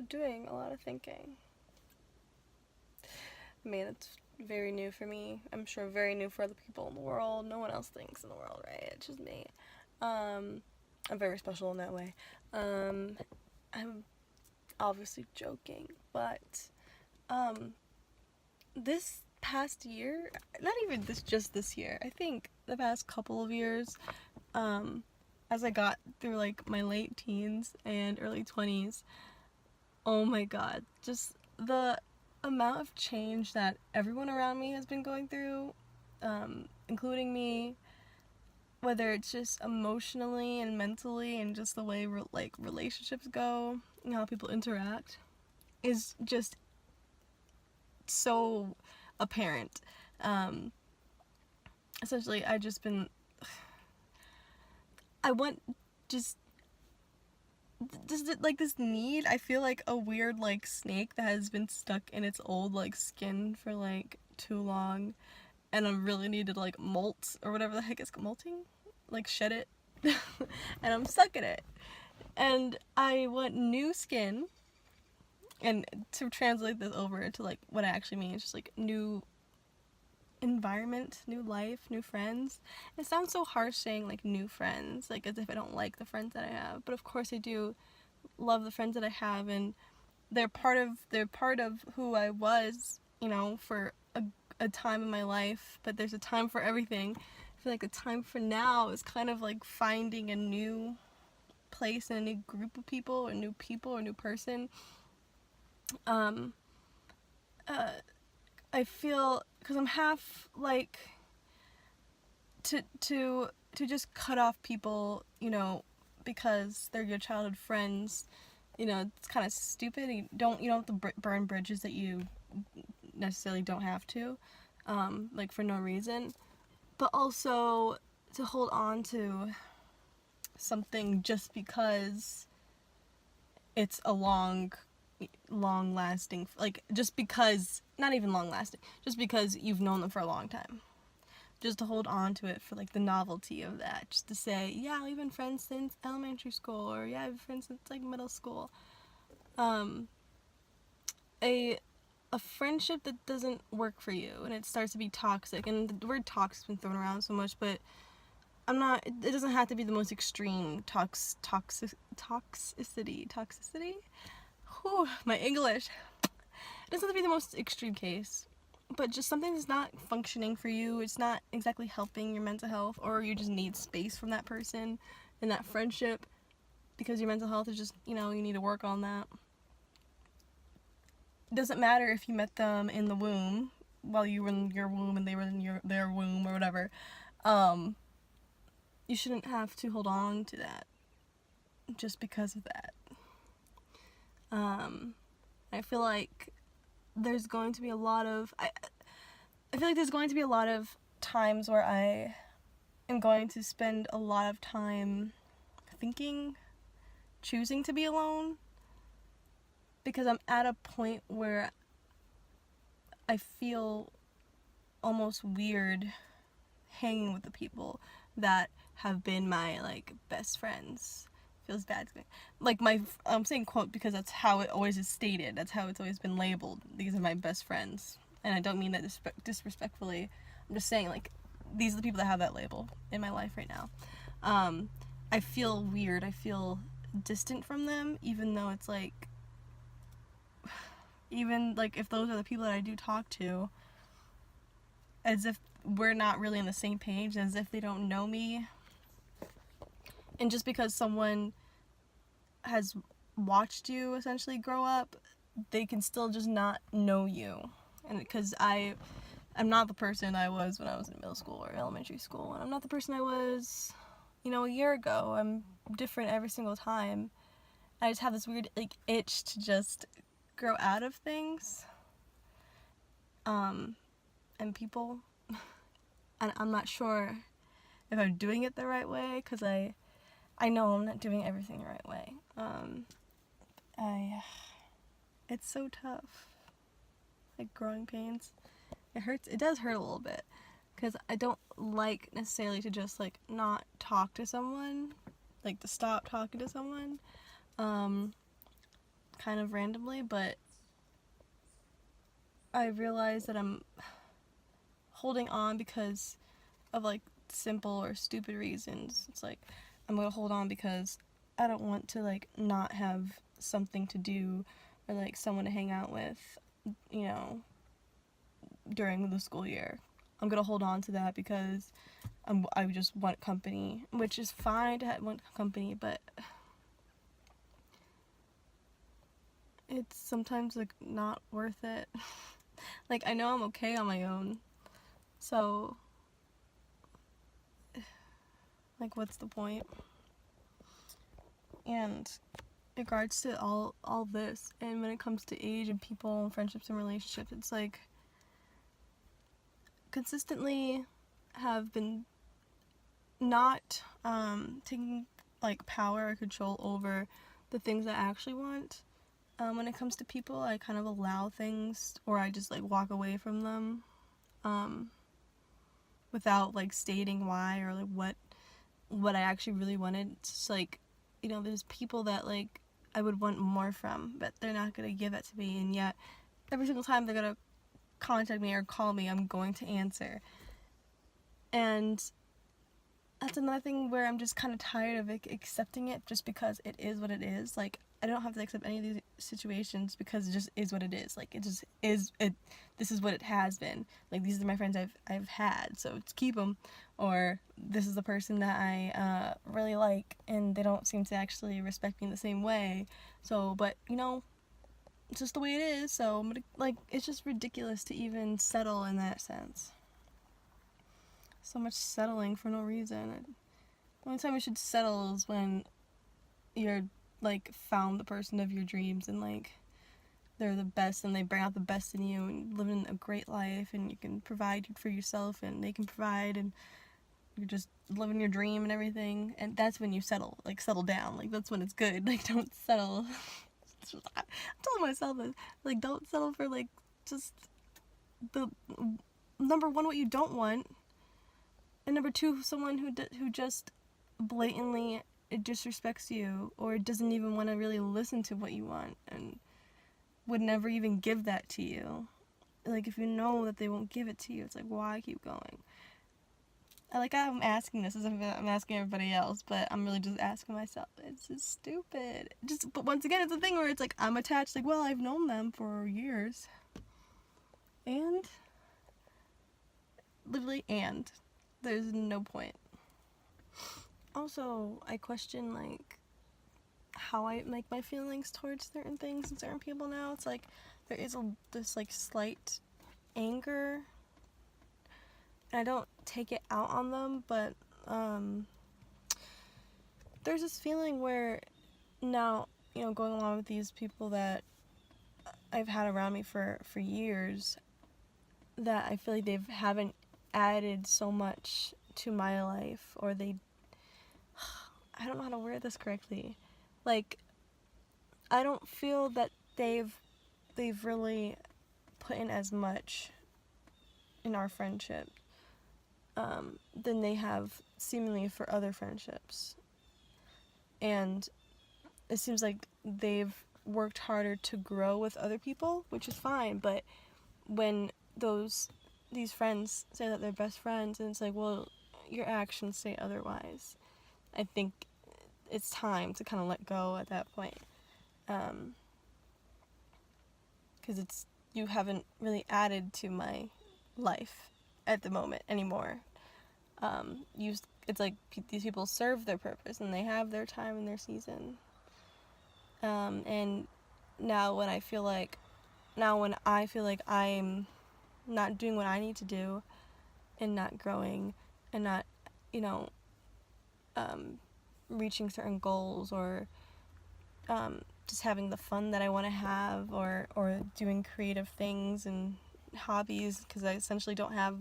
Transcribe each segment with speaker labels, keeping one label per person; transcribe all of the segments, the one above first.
Speaker 1: doing a lot of thinking. I mean, it's very new for me. I'm sure very new for other people in the world. No one else thinks in the world, right? It's just me. I'm very special in that way. I'm obviously joking, but this past year, not even just this year, I think the past couple of years, as I got through like my late teens and early 20s, oh my god, just the amount of change that everyone around me has been going through, including me, whether it's just emotionally and mentally and just the way like relationships go and how people interact, is just so apparent. Um, Essentially, I want just like this need. I feel like a weird like snake that has been stuck in its old like skin for like too long, and I really need to like molt or whatever the heck it's molting, like shed it, and I'm stuck in it, and I want new skin. And to translate this over into like what I actually mean, it's just like new environment, new life, new friends. It sounds so harsh saying like new friends, like as if I don't like the friends that I have. But of course I do love the friends that I have, and they're part of who I was, for a time in my life. But there's a time for everything. I feel like the time for now is kind of like finding a new place and a new group of people or new person. Um, I feel, because I'm half like to just cut off people, because they're your childhood friends. It's kind of stupid. You don't have to burn bridges that you necessarily don't have to, like for no reason. But also to hold on to something just because it's a long lasting, like just because, not even long lasting, just because you've known them for a long time, just to hold on to it for like the novelty of that, just to say, yeah, we've been friends since elementary school, or yeah, we've been friends since like middle school. A friendship that doesn't work for you and it starts to be toxic, and the word toxic has been thrown around so much, but it doesn't have to be the most extreme toxicity. Whew, my English. It doesn't have to be the most extreme case, but just something that's not functioning for you. It's not exactly helping your mental health, or you just need space from that person and that friendship because your mental health is just, you need to work on that. It doesn't matter if you met them in the womb, while you were in your womb and they were in their womb or whatever. You shouldn't have to hold on to that just because of that. I feel like there's going to be a lot of times where I am going to spend a lot of time thinking, choosing to be alone, because I'm at a point where I feel almost weird hanging with the people that have been my like best friends. Feels bad to me. Like I'm saying quote because that's how it always is stated. That's how it's always been labeled. These are my best friends, and I don't mean that disrespectfully. I'm just saying like these are the people that have that label in my life right now. I feel weird. I feel distant from them, even though it's like, even like if those are the people that I do talk to, as if we're not really on the same page, as if they don't know me. And just because someone has watched you essentially grow up, they can still just not know you. And because I'm not the person I was when I was in middle school or elementary school, and I'm not the person I was, a year ago. I'm different every single time. I just have this weird like itch to just grow out of things, and people, and I'm not sure if I'm doing it the right way, because I know I'm not doing everything the right way. It's so tough. Like growing pains. It hurts. It does hurt a little bit, because I don't like necessarily to just like not talk to someone, like to stop talking to someone. kind of randomly, but I realize that I'm holding on because of like simple or stupid reasons. It's like I'm gonna hold on because I don't want to like not have something to do or like someone to hang out with, you know, during the school year. I'm gonna hold on to that because I just want company, which is fine to want company, but it's sometimes like not worth it. Like I know I'm okay on my own, so like what's the point? And in regards to all this, and when it comes to age and people and friendships and relationships, it's like consistently have been not taking like power or control over the things I actually want. When it comes to people, I kind of allow things, or I just like walk away from them without like stating why or like what I actually really wanted. It's just like, you know, there's people that like I would want more from, but they're not gonna give that to me, and yet every single time they're gonna contact me or call me, I'm going to answer. And that's another thing where I'm just kind of tired of accepting it just because it is what it is. Like, I don't have to accept any of these situations because it just is what it is. Like, it just is, this is what it has been. Like, these are my friends I've had, so to keep them. Or, this is the person that I really like, and they don't seem to actually respect me in the same way. So, but, you know, it's just the way it is, so, like, it's just ridiculous to even settle in that sense. So much settling for no reason. The only time you should settle is when you're like found the person of your dreams and like they're the best and they bring out the best in you and living a great life and you can provide for yourself and they can provide and you're just living your dream and everything, and that's when you settle down. Like that's when it's good. Like don't settle. I'm telling myself this. Like don't settle for like just the number one what you don't want. And number two, someone who just blatantly disrespects you or doesn't even want to really listen to what you want and would never even give that to you. Like, if you know that they won't give it to you, it's like, why keep going? I'm asking this as if I'm asking everybody else, but I'm really just asking myself. It's just stupid. But once again, it's a thing where it's like, I'm attached. Like, well, I've known them for years. And? Literally, and. There's no point. Also, I question, like, how I make my feelings towards certain things and certain people now. It's like, there is this, like, slight anger. And I don't take it out on them, but, there's this feeling where now, you know, going along with these people that I've had around me for years, that I feel like they haven't added so much to my life, or I don't know how to word this correctly. Like, I don't feel that they've really put in as much in our friendship than they have seemingly for other friendships. And it seems like they've worked harder to grow with other people, which is fine, but when these friends say that they're best friends, and it's like, well, your actions say otherwise. I think it's time to kind of let go at that point. Because you haven't really added to my life at the moment anymore. It's like these people serve their purpose and they have their time and their season. And now when I feel like I'm not doing what I need to do and not growing and not, you know, reaching certain goals or just having the fun that I want to have or doing creative things and hobbies, because I essentially don't have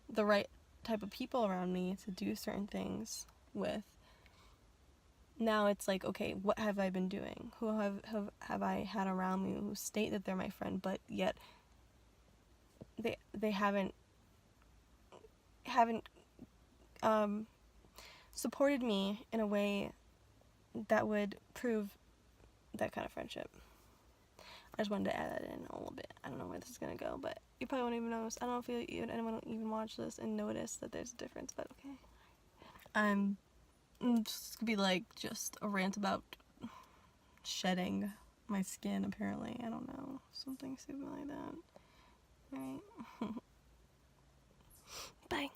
Speaker 1: the right type of people around me to do certain things with. Now it's like, okay, what have I been doing? Who have I had around me who state that they're my friend, but yet they haven't supported me in a way that would prove that kind of friendship. I just wanted to add that in a little bit. I don't know where this is gonna go, but you probably won't even notice. I don't know if anyone will even watch this and notice that there's a difference, but okay. Just gonna be like just a rant about shedding my skin, apparently. I don't know. Something stupid like that. Alright. Bye.